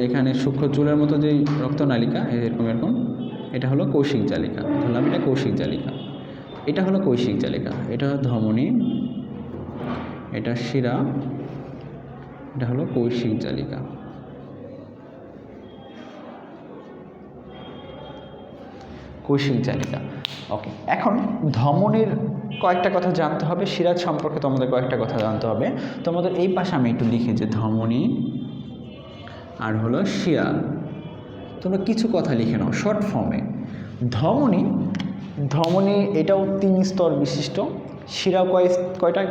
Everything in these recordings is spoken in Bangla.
এখানে সূক্ষ্ম চুলের মতো যে রক্তনালিকা এরকম এরকম, এটা হলো কৌশিক জালিকা। ধরলাম এটা কৌশিক জালিকা, এটা হলো কৌশিক জালিকা, এটা হলো ধমনী, এটা শিরা, এটা হলো কৌশিক জালিকা। কৌশিক জালিকা। ওকে, এখন ধমনীর কয়েকটা কথা জানতে হবে, শিরাজ সম্পর্কে তোমাদের কয়েকটা কথা জানতে হবে। তোমাদের এই পাশে আমি একটু লিখি যে ধমনী আর হলো শিরা, তোমরা কিছু কথা লিখে নাও শর্ট ফর্মে। ধমনী, ধমনী এটাও 3 স্তর বিশিষ্ট, শিরাও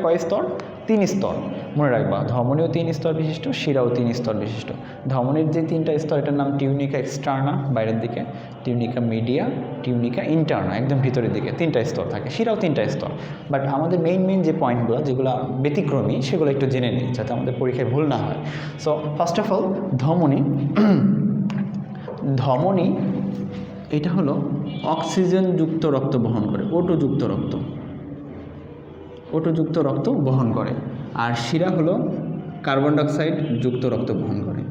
কয় স্তর? 3 স্তর। মনে রাখবা, ধমনীও 3 স্তর বিশিষ্ট, শিরাও 3 স্তর বিশিষ্ট। ধমনীর যে 3টা স্তর, এটার নাম টিউনিকা এক্সটার্না বাইরের দিকে, টিউনিকা মিডিয়া, টিউনিকা ইন্টারনা একদম ভিতরের দিকে, 3টা স্তর থাকে। শিরাও 3টা স্তর। বাট আমাদের মেইন যে পয়েন্টগুলো যেগুলো ব্যতিক্রমী সেগুলো একটু জেনে নিই যাতে আমাদের পরীক্ষায় ভুল না হয়। সো ফার্স্ট অফ অল ধমনী, ধমনী এটা হলো অক্সিজেনযুক্ত রক্ত বহন করে, ওটোযুক্ত রক্ত, ওটোযুক্ত রক্ত বহন করে। আর শিরা হলো কার্বন ডাইঅক্সাইড যুক্ত রক্ত বহন করে,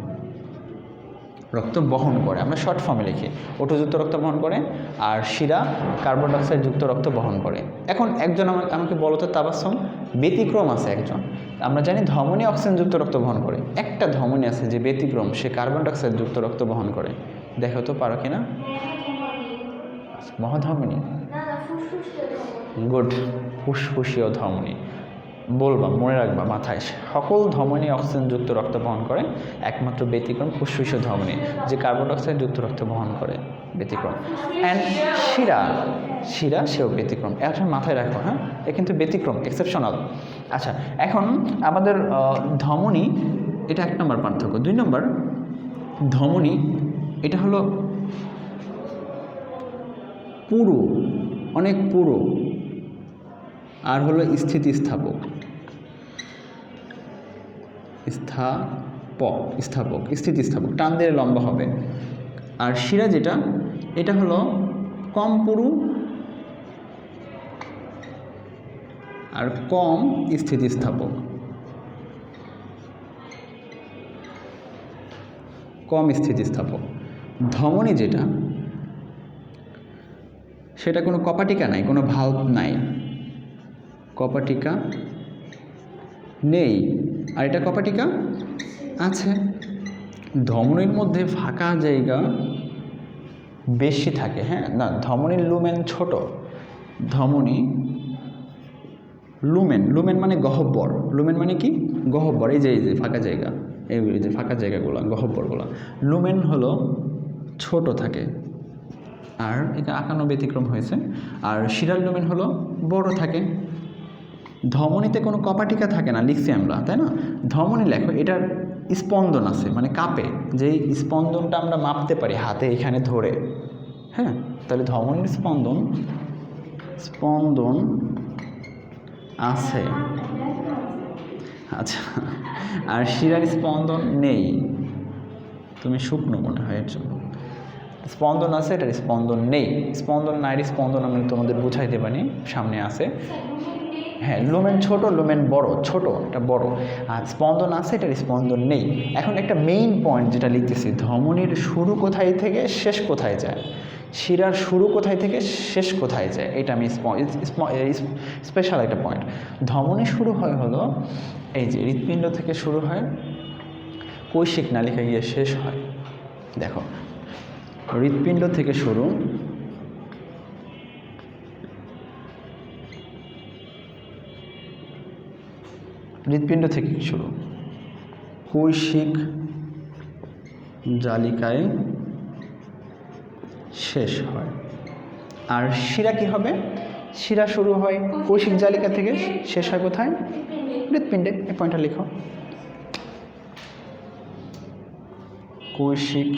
রক্ত বহন করে। আমরা শর্ট ফর্মে লিখি, ওটোযুক্ত রক্ত বহন করে, আর শিরা কার্বন ডাইঅক্সাইড যুক্ত রক্ত বহন করে। এখন একজন আমাকে বলো তো তাবাসসুম, ব্যতিক্রম আছে একজন। আমরা জানি ধমনী অক্সিজেনযুক্ত রক্ত বহন করে, একটা ধমনী আছে যে ব্যতিক্রম, সে কার্বন ডাইঅক্সাইড যুক্ত রক্ত বহন করে। দেখো তো পারো কিনা? মহাধমনী, গুড, ফুসফুসীয় ধমনী বলবা, মনে রাখবা মাথায়। সকল ধমনী অক্সিজেনযুক্ত রক্ত বহন করে, একমাত্র ব্যতিক্রম ফুসফুসীয় ধমনী যে কার্বন ডাইঅক্সাইড যুক্ত রক্ত বহন করে, ব্যতিক্রম। অ্যান্ড শিরা, শিরা সেও ব্যতিক্রম, এটা মাথায় রাখো। হ্যাঁ, এ কিন্তু ব্যতিক্রম, এক্সেপশনাল। আচ্ছা, এখন আমাদের ধমনী, এটা 1 নম্বর পার্থক্য। 2 নম্বর, ধমনী এটা হলো পুরু, অনেক পুরু, আর হলো স্থিতিস্থাপক, স্থিতিস্থাপক, টান দিলে লম্বা হবে। আর শিরা যেটা, এটা হলো কম পুরু আর কম স্থিতিস্থাপক, কম স্থিতিস্থাপক। ধমনী যেটা, সেটা কোনো কপাটিকা নাই, কোনো ভাল্ব নাই, কপাটিকা নেই। আর এটা কপাটিকা আছে। ধমনীর মধ্যে ফাঁকা জায়গা বেশি থাকে। হ্যাঁ, না, ধমনীর লুমেন ছোট, ধমনী লুমেন, লুমেন মানে গহ্বর, লুমেন মানে কি? গহ্বর। এই যে ফাঁকা জায়গা, এই যে ফাঁকা জায়গাগুলো, গহ্বরগুলো, লুমেন হলো ছোট থাকে। আর এটা আঁকানো ব্যতিক্রম হয়েছে। আর শিরার লুমেন হলো বড় থাকে। ধমনীতে কোনো কপাটিকা থাকে না, লিখছি আমরা, তাই না? ধমনী লেখো, এটার স্পন্দন আছে, মানে কাঁপে, যেই স্পন্দনটা আমরা মাপতে পারি হাতে এখানে ধরে। হ্যাঁ, তাহলে ধমনীর স্পন্দন, স্পন্দন আছে। আচ্ছা, আর শিরার স্পন্দন নেই, তুমি শুকনো মনে হয় এর জন্য। স্পন্দন আছে, এটার স্পন্দন নেই। স্পন্দন নাই, স্পন্দন আমি তোমাদের বুঝাইতে পারি, সামনে আছে। হ্যাঁ, লুমেন ছোট, লুমেন বড়, ছোট এটা বড়, আর স্পন্দন আছে, এটার স্পন্দন নেই। এখন একটা মেইন পয়েন্ট যেটা লিখতেছি, ধমনীর শুরু কোথায় থেকে শেষ কোথায় যায়, শিরার শুরু কোথায় থেকে শেষ কোথায় যায়, এটা আমি স্পেশাল একটা পয়েন্ট। ধমনী শুরু হয় হলো এই যে হৃৎপিণ্ড থেকে শুরু হয়, কৈশিক নালিকা গিয়ে শেষ হয়। দেখো, হৃৎপিণ্ড থেকে শুরু, হৃৎপিণ্ড থেকে শুরু, কৈশিক জালিকায় শেষ হয়। আর শিরা কি হবে? শিরা শুরু হয় কৈশিক জালিকা থেকে, শেষ হয় কোথায়? হৃৎপিণ্ডে। এই পয়েন্টটা লিখো, কৈশিক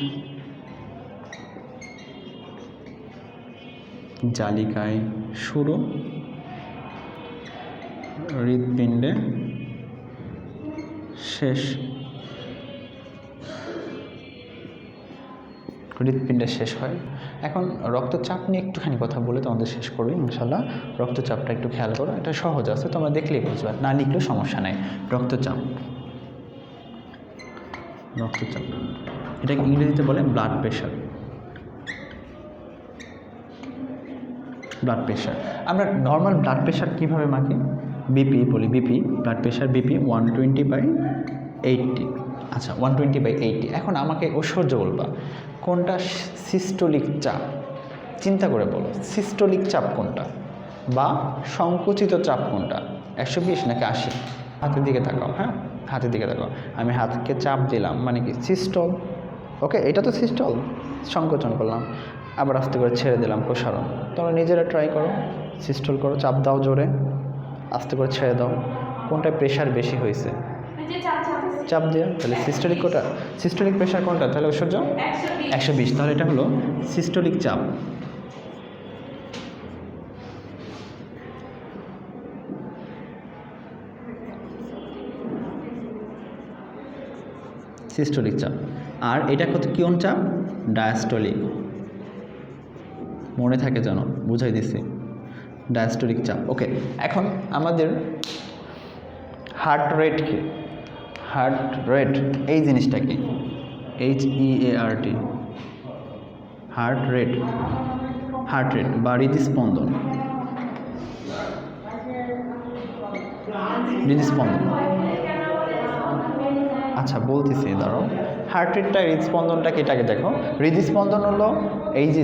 জালিকায় শুরু, হৃৎপিণ্ডে শেষ, হৃৎপিণ্ডে শেষ হয়। এখন রক্তচাপ নিয়ে একটুখানি কথা বলে তোমাদের শেষ করবো ইনশাল্লাহ। রক্তচাপটা একটু খেয়াল করো, এটা সহজ আছে, তোমরা দেখলেই বুঝবে, না লিখলেও সমস্যা নাই। রক্তচাপ, রক্তচাপ, এটাকে ইংরেজিতে বলে ব্লাড প্রেশার। ব্লাড প্রেশার আমরা নর্মাল ব্লাড প্রেশার কীভাবে মাপি? বিপি বলি, বিপি ব্লাড প্রেশার বিপি 120/80। আচ্ছা 120/80। এখন আমাকে ঐশ্বর্য বলবা কোনটা সিস্টোলিক চাপ, চিন্তা করে বলো সিস্টোলিক চাপ কোনটা বা সংকুচিত চাপ কোনটা, 120 নাকি 80? হাতের দিকে তাকাও, হ্যাঁ হাতের দিকে তাকাও, আমি হাতকে চাপ দিলাম মানে কি সিস্টল, ওকে এটা তো সিস্টল, সংকোচন করলাম, আবার আস্তে করে ছেড়ে দিলাম প্রসারণ। তোমরা নিজেরা ট্রাই করো, সিস্টল করো, চাপ দাও জোরে, আস্তে করে ছেড়ে দাও, কোনটায় প্রেশার বেশি হয়েছে? চাপ দিয়ে, তাহলে সিস্টোলিক কোটা, সিস্টোলিক প্রেশার কোনটা তাহলে ঐশ্বর্য? 120। তাহলে এটা হলো সিস্টোলিক চাপ। সিস্টোলিক চাপ। আর এটা কত কোন চাপ? ডায়াস্টোলিক, মনে থাকে যেন, বুঝাই দিছি, ডায়াস্টোলিক চাপ। ওকে, এখন আমাদের হার্ট রেট কি? হার্ট রেট এই জিনিসটা কি? HEART, heart rate, heart rate বা হৃদস্পন্দন, হৃদস্পন্দন। আচ্ছা বলতেছি দাঁড়াও, হার্ট রেটটা হৃদস্পন্দনটা কি এটাকে দেখো। হৃদস্পন্দন হলো এই যে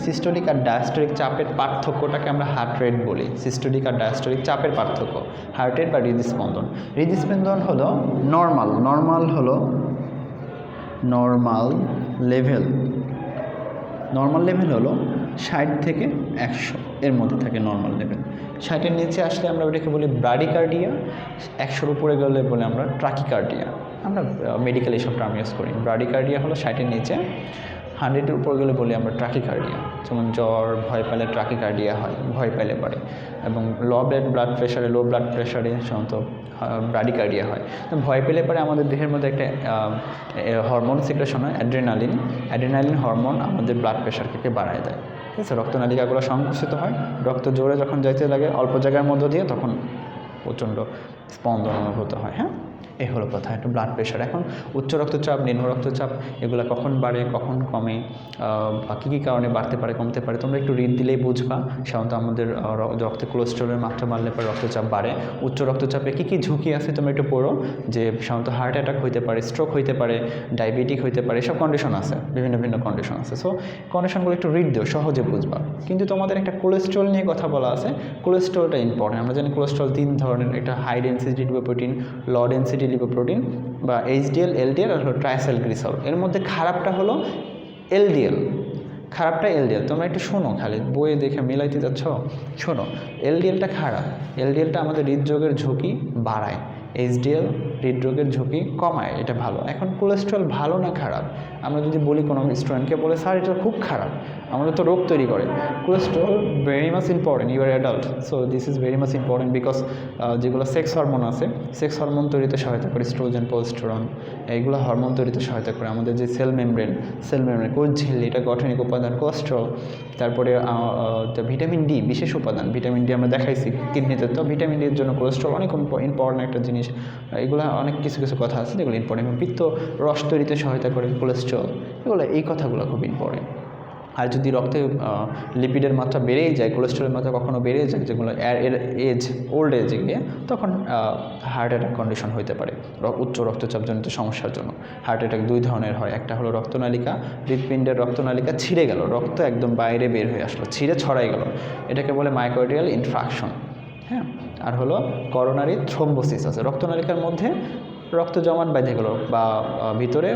সিস্টোলিক আর ডায়াস্টোলিক চাপের পার্থক্যটাকে আমরা হার্ট রেট বলি। সিস্টোলিক আর ডায়াস্টোলিক চাপের পার্থক্য হার্ট রেট বা হৃদস্পন্দন। হৃদস্পন্দন হলো নর্মাল, নর্মাল হলো নর্মাল লেভেল, নর্মাল লেভেল হলো 60 থেকে 100 এর মধ্যে থাকে নর্মাল লেভেল। 60-এর নিচে আসলে আমরা ওটাকে বলি ব্রাডিকার্ডিয়া, 100-এর উপরে গেলে বলে আমরা ট্রাকিকার্ডিয়া। আমরা মেডিকেল এইসব টার্ম ইউজ করি। ব্রাডিকার্ডিয়া হলো 60-এর নিচে, 100-এর উপর গেলে বলি আমরা ট্রাকিকার্ডিয়া। যেমন জ্বর, ভয় পেলে ট্রাকিকার্ডিয়া হয়, ভয় পেলে পারে। এবং ব্লাড প্রেশারে, লো ব্লাড প্রেশারে সাধারণত ব্রাডিকার্ডিয়া হয়। তো ভয় পেলে পরে আমাদের দেহের মধ্যে একটা হরমোন সিক্রেশন হয় অ্যাড্রেনালিন। অ্যাড্রেনালিন হরমোন আমাদের ব্লাড প্রেশারকে বাড়ায় দেয়, ঠিক আছে। রক্তনালিকাগুলো সংকুচিত হয়, রক্ত জোরে যখন যাইতে লাগে অল্প জায়গার মধ্য দিয়ে, তখন প্রচণ্ড স্পন্দন অনুভূত হয়। হ্যাঁ, এই হলো কথা, একটা ব্লাড প্রেশার। এখন উচ্চ রক্তচাপ, নিম্ন রক্তচাপ এগুলো কখন বাড়ে কখন কমে বা কী কী কারণে বাড়তে পারে কমতে পারে তোমরা একটু রিড দিলেই বুঝবা। সাধারণত আমাদের রক্তে কোলেস্টেরলের মাত্রা বাড়লে পরে রক্তচাপ বাড়ে। উচ্চ রক্তচাপে কী কী ঝুঁকি আছে তোমরা একটু পড়ো, যে সাধারণত হার্ট অ্যাটাক হইতে পারে, স্ট্রোক হইতে পারে, ডায়াবেটিক হইতে পারে, এসব কন্ডিশন আছে, ভিন্ন ভিন্ন কন্ডিশন আছে। সো কন্ডিশনগুলো একটু রিড দিও, সহজে বুঝবা। কিন্তু তোমাদের একটা কোলেস্ট্রল নিয়ে কথা বলা আছে, কোলেস্ট্রলটা ইম্পর্টেন্ট। আমরা জানি কোলেস্ট্রল 3 ধরনের, একটা high density lipoprotein, low density lipoprotein বা HDL, LDL আর হলো ট্রাইসাইক্লিসাইল। এর মধ্যে খারাপটা হলো LDL, খারাপটা LDL। তোমরা একটু শোনো, খালি বইয়ে দেখে মিলাইতে যাচ্ছ, শোনো। LDLটা খারাপ, LDLটা আমাদের হৃদরোগের ঝুঁকি বাড়ায়, HDL হৃদরোগের ঝুঁকি কমায়, এটা ভালো। এখন কোলেস্ট্রল ভালো না খারাপ? আমরা যদি বলি কোনো স্টুডেন্টকে বলে স্যার এটা খুব খারাপ, আমাদের তো রোগ তৈরি করে। Cholesterol very much important, you are adult, so this is very much important because যেগুলো সেক্স হরমোন আছে, সেক্স হরমোন তৈরিতে সহায়তা করে, স্ট্রোজেন, প্রোজেস্টেরন, এইগুলো হরমোন তৈরিতে সহায়তা করে। আমাদের যে সেল মেমব্রেন, কোষ ঝিল্লি, এটা গঠনিক উপাদান কোলেস্ট্রল। তারপরে ভিটামিন ডি, বিশেষ উপাদান ভিটামিন ডি আমরা দেখাইছি কিডনিতে, তো ভিটামিন ডির জন্য কোলেস্ট্রল অনেক ইম্পর্টেন্ট একটা জিনিস। এগুলো অনেক কিছু কিছু কথা আছে যেগুলো ইম্পর্টেন্ট। পিত্ত রস তৈরিতে সহায়তা করে কোলেস্ট্রল, এগুলো এই কথাগুলো খুব ইম্পর্টেন্ট। আর যদি রক্তে লিপিডের মাত্রা বেড়েই যায়, কোলেস্ট্রলের মাত্রা কখনো বেড়ে যায়, যেগুলো এর এজ, ওল্ড এজে গিয়ে, তখন হার্ট অ্যাটাক কন্ডিশন হতে পারে। উচ্চ রক্তচাপজনিত সমস্যার জন্য হার্ট অ্যাটাক 2 ধরনের হয়। একটা হলো রক্তনালিকা, হৃৎপিণ্ডের রক্তনালিকা ছিঁড়ে গেল, রক্ত একদম বাইরে বের হয়ে আসলো, ছিঁড়ে ছড়াই গেল, এটাকে বলে মায়োকার্ডিয়াল ইনফ্রাকশন। হ্যাঁ, আর হলো করোনারি থ্রোম্বোসিস আছে, রক্তনালিকার মধ্যে রক্ত জমাট বেঁধে গেলো বা ভিতরে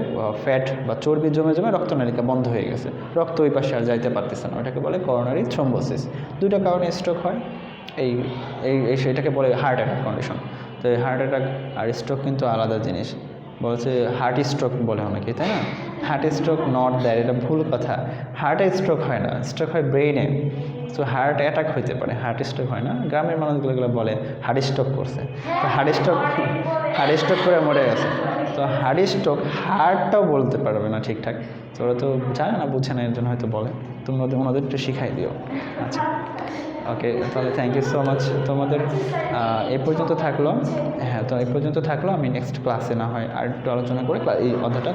ফ্যাট বা চর্বি জমে জমে রক্তনালিকা বন্ধ হয়ে গেছে, রক্ত ওই পাশে আর যাইতে পারতেছে না, ওটাকে বলে করোনারি থ্রোম্বোসিস। 2টা কারণে স্ট্রোক হয়, এই এটাকে বলে হার্ট অ্যাটাক কন্ডিশন। তো এই হার্ট অ্যাটাক আর স্ট্রোক কিন্তু আলাদা জিনিস। বলছে হার্ট স্ট্রোক বলে অনেকে, তাই না? হার্ট স্ট্রোক নট দ্যাট, এটা ভুল কথা। হার্টে স্ট্রোক হয় না, স্ট্রোক হয় ব্রেইনে। সো হার্ট অ্যাটাক হইতে পারে, হার্ট স্ট্রোক হয় না। গ্রামের মানুষগুলো বলে হার্ট স্ট্রোক করছে, তো হার্ট স্ট্রোক করে মরে গেছে। তো হার্ট স্ট্রোক, হার্টটাও বলতে পারবে না ঠিকঠাক, তো ওরা তো জানে না, বুঝে না, এর জন্য হয়তো বলে। তোমরা ওনাদের একটু শিখাই দিও। আচ্ছা, ওকে, তাহলে থ্যাংক ইউ সো মাচ। তোমাদের এই পর্যন্ত থাকলো। হ্যাঁ, তো এই পর্যন্ত থাকলো। আমি নেক্সট ক্লাসে না হয় আর একটু আলোচনা করে এই অধ্যায়টা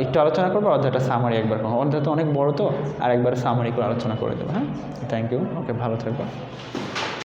একটু আলোচনা করবো, অধ্যায়টা সামারি একবার করবো। অধ্যায় তো অনেক বড়, তো আর একবার সামারি করে আলোচনা করে দেবো। হ্যাঁ, থ্যাংক ইউ। ওকে, ভালো থাকবো।